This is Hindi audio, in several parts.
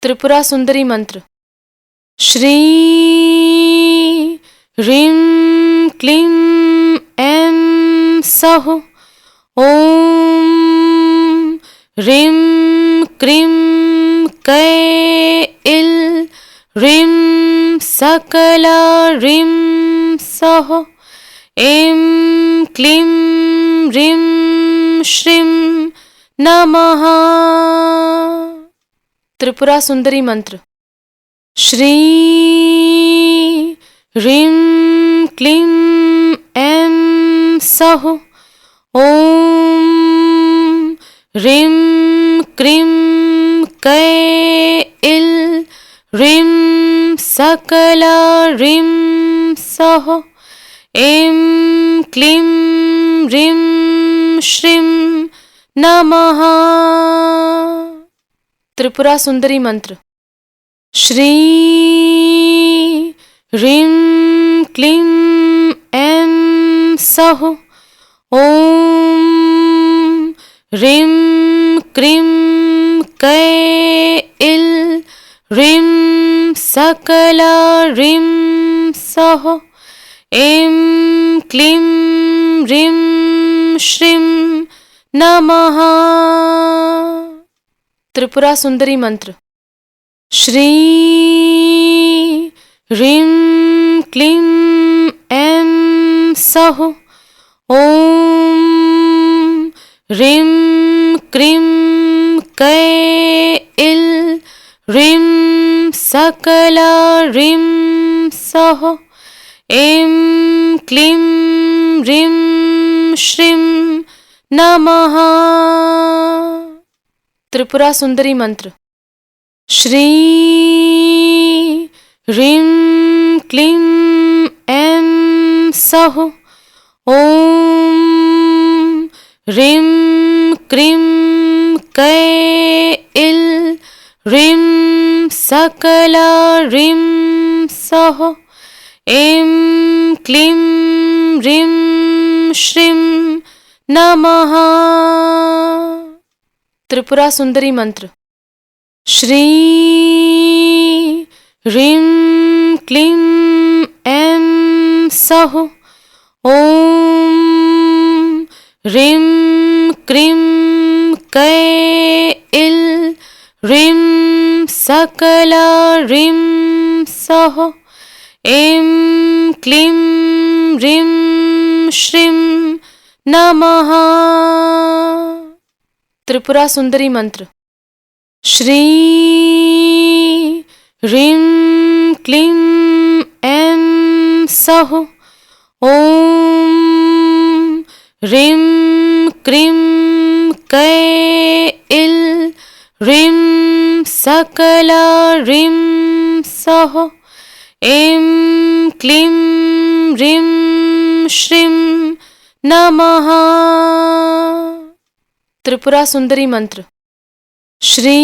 त्रिपुरा सुंदरी मंत्र। श्री ह्रीं क्लीं ऐं सौः। ॐ ह्रीं क्रीं कैल ह्रीं सकला ह्रीं सौः। ऐं क्लीं ह्रीं श्रीं नमः। त्रिपुरा सुंदरी मंत्र। श्री ह्रीं क्लीं ऐं सौः। ॐ ह्रीं क्रीं कैल ह्रीं सकला ह्रीं सौः। ऐं क्लीं ह्रीं श्रीं नमः। त्रिपुरा सुंदरी मंत्र। श्री ह्रीं क्लीं ऐं सौः। ॐ ह्रीं क्रीं कैल ह्रीं सकला ह्रीं सौः। ऐं क्लीं ह्रीं श्रीं नमः। त्रिपुरा सुंदरी मंत्र। श्री ह्रीं क्लीं ऐं सौः। ॐ ह्रीं क्रीं कैल ह्रीं सकला ह्रीं सौः। ऐं क्लीं ह्रीं श्रीं नमः। त्रिपुरा सुंदरी मंत्र। श्री ह्रीं क्लीं ऐं सौः। ॐ ह्रीं क्रीं कैल ह्रीं सकला ह्रीं सौः। ऐं क्लीं ह्रीं श्रीं नमः। त्रिपुरा सुंदरी मंत्र। श्री ह्रीं क्लीं ऐं सौः। ॐ ह्रीं क्रीं कैल ह्रीं सकला ह्रीं सौः। ऐं क्लीं ह्रीं श्रीं नमः। त्रिपुरा सुंदरी मंत्र। श्री ह्रीं क्लीं ऐं सौः। ॐ ह्रीं क्रीं कैल ह्रीं सकला ह्रीं सौः। ऐं क्लीं ह्रीं श्रीं नमः। त्रिपुरा सुंदरी मंत्र। श्री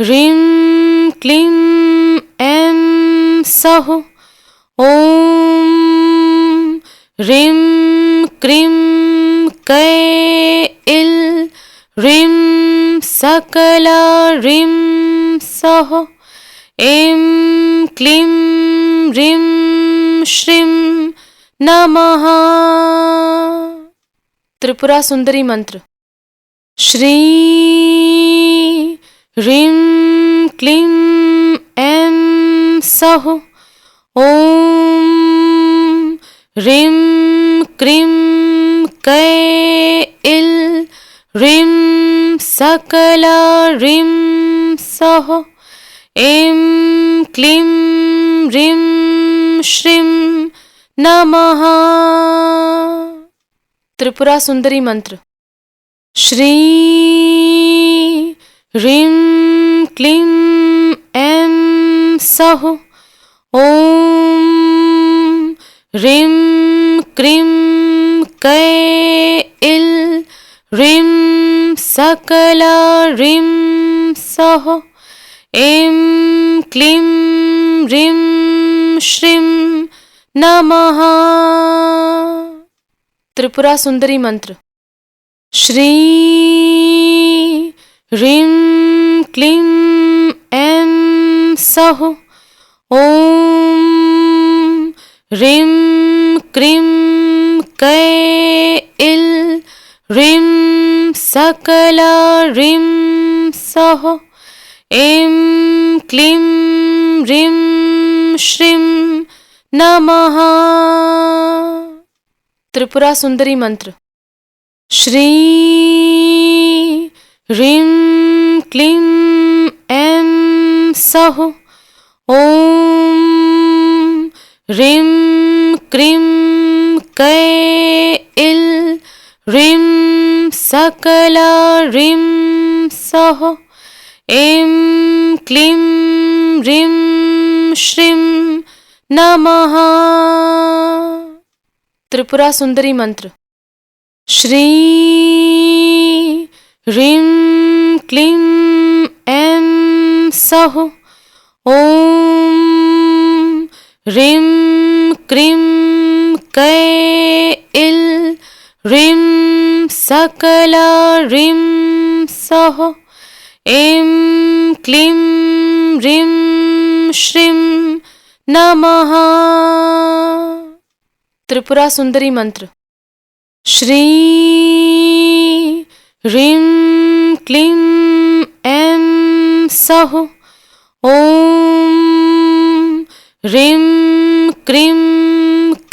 ह्रीं क्लीं ऐं सौः। ॐ ह्रीं क्रीं कैल ह्रीं सकला ह्रीं सौः। ऐं क्लीं ह्रीं श्रीं नमः। त्रिपुरा सुंदरी मंत्र। श्री ह्रीं क्लीं ऐं सौः। ॐ ह्रीं क्रीं कैल ह्रीं सकला ह्रीं सौः। ऐं क्लीं ह्रीं श्रीं नमः। त्रिपुरा सुंदरी मंत्र। श्री ह्रीं क्लीं ऐं सौः। ॐ ह्रीं क्रीं कैल ह्रीं सकला ह्रीं सौः। ऐं क्लीं ह्रीं श्रीं नमः। त्रिपुरा सुंदरी मंत्र। श्री ह्रीं क्लीं ऐं सौः ॐ ह्रीं क्रीं कैल ह्रीं सकला ह्रीं सौः ऐं क्लीं ह्रीं श्रीं नमः। त्रिपुरा सुंदरी मंत्र। श्री ह्रीं क्लीं ऐं सौः ॐ ह्रीं क्रीं कैल ह्रीं सकला ह्रीं सौः ऐं क्लीं ह्रीं श्रीं नमः। त्रिपुरा सुंदरी मंत्र। श्री ह्रीं क्लीं ऐं सौः ॐ ह्रीं क्रीं कैल ह्रीं सकला ह्रीं सौः ऐं क्लीं ह्रीं श्रीं नमः। त्रिपुरा सुंदरी मंत्र। श्री ह्रीं क्लीं ऐं सौः ॐ ह्रीं क्रीं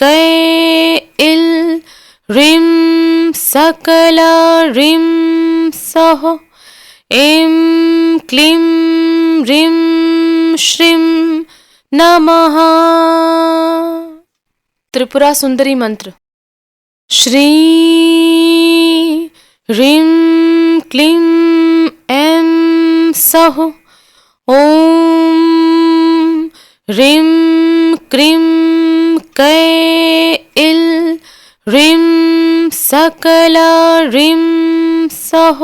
कैल ह्रीं सकला ह्रीं सौः ऐं क्लीं ह्रीं श्रीं नमः। त्रिपुरा सुंदरी मंत्र। श्री ह्रीं क्लीं ऐं सौः ॐ ह्रीं क्रीं कैल ह्रीं सकला ह्रीं सौः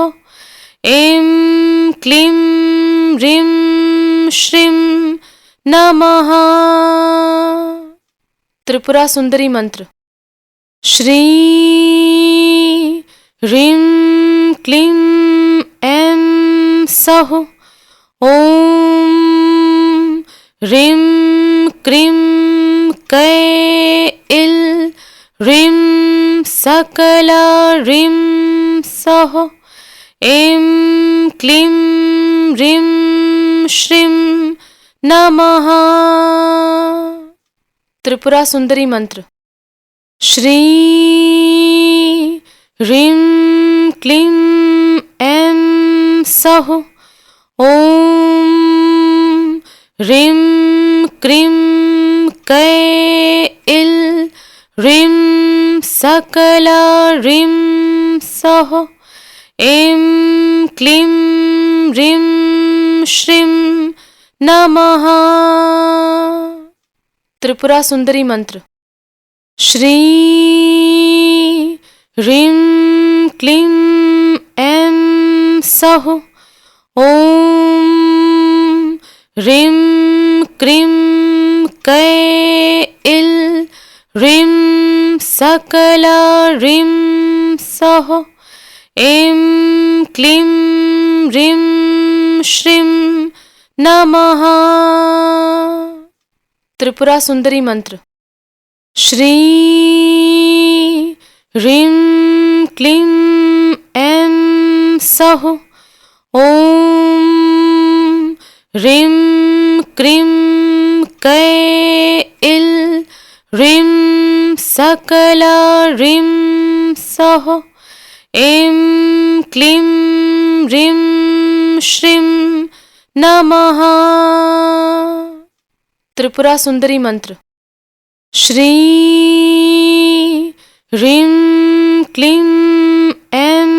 ऐं क्लीं ह्रीं श्रीं नमः। त्रिपुरा सुंदरी मंत्र। श्री ह्रीं क्लीं ऐं सौः ॐ ह्रीं क्रीं कैल ह्रीं सकला ह्रीं सौः ऐं क्लीं ह्रीं श्रीं नमः। त्रिपुरा सुंदरी मंत्र। श्री ह्रीं क्लीं ऐं सौः ॐ ह्रीं क्रीं कैल ह्रीं सकला ह्रीं सौः ऐं क्लीं ह्रीं श्रीं नमः। त्रिपुरा सुंदरी मंत्र। श्री ह्रीं क्लीं ऐं सौः ॐ ह्रीं क्रीं कैल ह्रीं सकला ह्रीं सौः ऐं क्लीं ह्रीं श्रीं नमः। त्रिपुरा सुंदरी मंत्र। श्री ह्रीं क्लीं ऐं सौः ॐ ह्रीं क्रीं कैल ह्रीं सकला ह्रीं सौः ऐं क्लीं ह्रीं श्रीं नमः। त्रिपुरा सुंदरी मंत्र। श्री ह्रीं क्लीं ऐं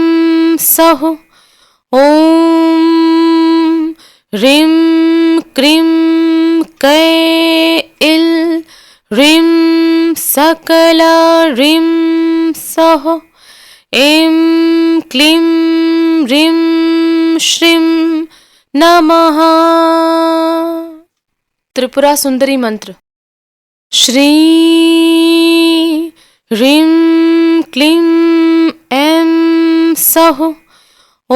सौः ॐ ह्रीं क्रीं कैल ह्रीं सकला ह्रीं सौः ऐं क्लीं ह्रीं श्रीं नमः। त्रिपुरा सुंदरी मंत्र। श्री ह्रीं क्लीं ऐं सौः ॐ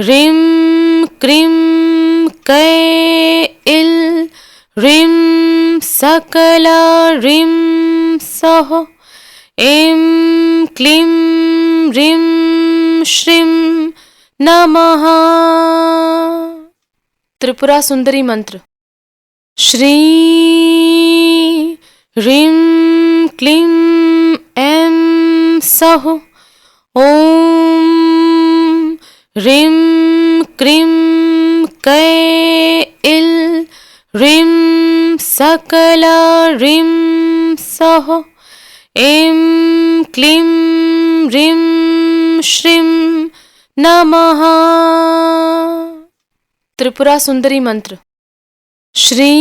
ह्रीं क्रीं कैल ह्रीं सकला ह्रीं सः ऐं क्लीं ह्रीं श्रीं नमः। त्रिपुरा सुंदरी मंत्र। श्री ह्रीं क्लीं ऐं सः ॐ ह्रीं क्रीं कैल ह्रीं सकला ह्रीं सः ऐं क्लीं ह्रीं श्रीं नमः। त्रिपुरा सुंदरी मंत्र। श्री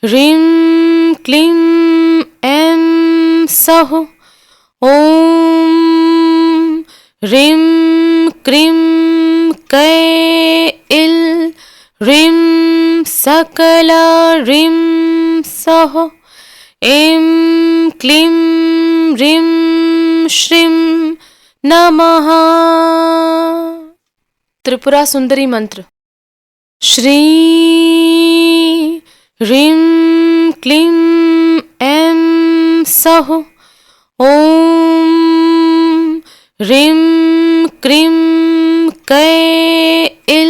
ह्रीं क्लीं ऐं सः ॐ ह्रीं क्रीं कैल ह्रीं सकला ह्रीं सः ऐं क्लीं ह्रीं श्रीं नमः। त्रिपुरा सुंदरी मंत्र। श्री ह्रीं क्लीं ऐं सः ॐ ह्रीं क्रीं कैल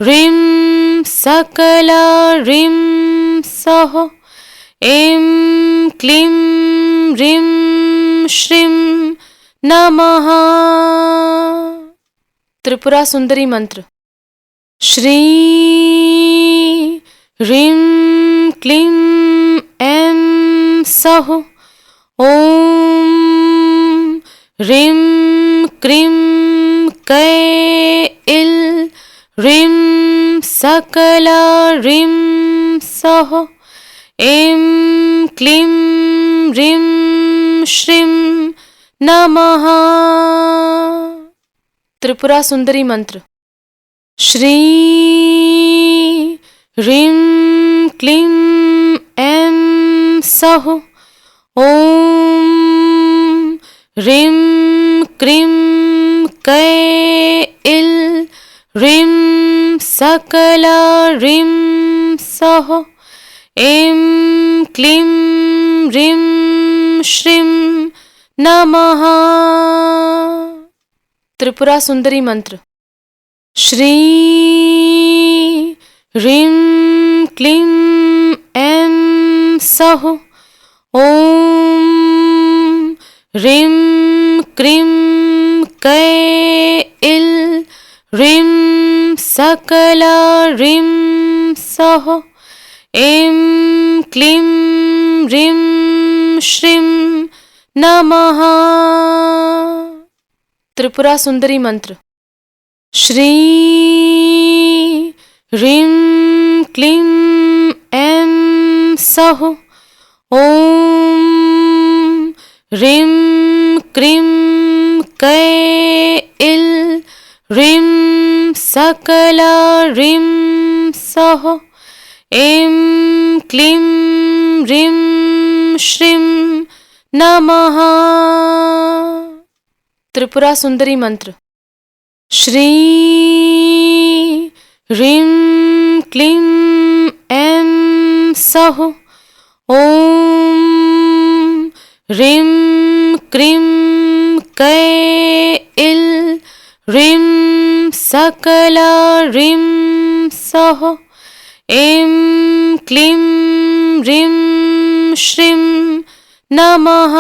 ह्रीं सकला ह्रीं सः ऐं क्लीं ह्रीं श्रीं नमः। त्रिपुरा सुंदरी मंत्र। श्री ह्रीं क्लीं ऐं सः ॐ ह्रीं क्रीं कैल ह्रीं सकला ह्रीं सः ऐं क्लीं ह्रीं श्रीं नमः। त्रिपुरा सुंदरी मंत्र। श्री ह्रीं क्लीं ऐं सः ॐ ह्रीं क्रीं कैल ह्रीं सकला ह्रीं सः ऐं क्लीं ह्रीं श्रीं नमः। त्रिपुरा सुंदरी मंत्र। श्री ह्रीं क्लीं ऐं सः ॐ ह्रीं क्रीं कैल ह्रीं सकला ह्रीं सः ऐं क्लीं ह्रीं श्रीं नमः। त्रिपुरा सुंदरी मंत्र। श्री ह्रीं क्लीं ऐं सः ॐ ह्रीं क्रीं कैल ह्रीं सकला ह्रीं सः ऐं क्लीं ह्रीं श्रीं नमः। त्रिपुरा सुंदरी मंत्र। श्री ह्रीं क्लीं ऐं सः ॐ ह्रीं क्रीं कैल ह्रीं सकला ह्रीं सः ऐं क्लीं ह्रीं श्रीं नमः।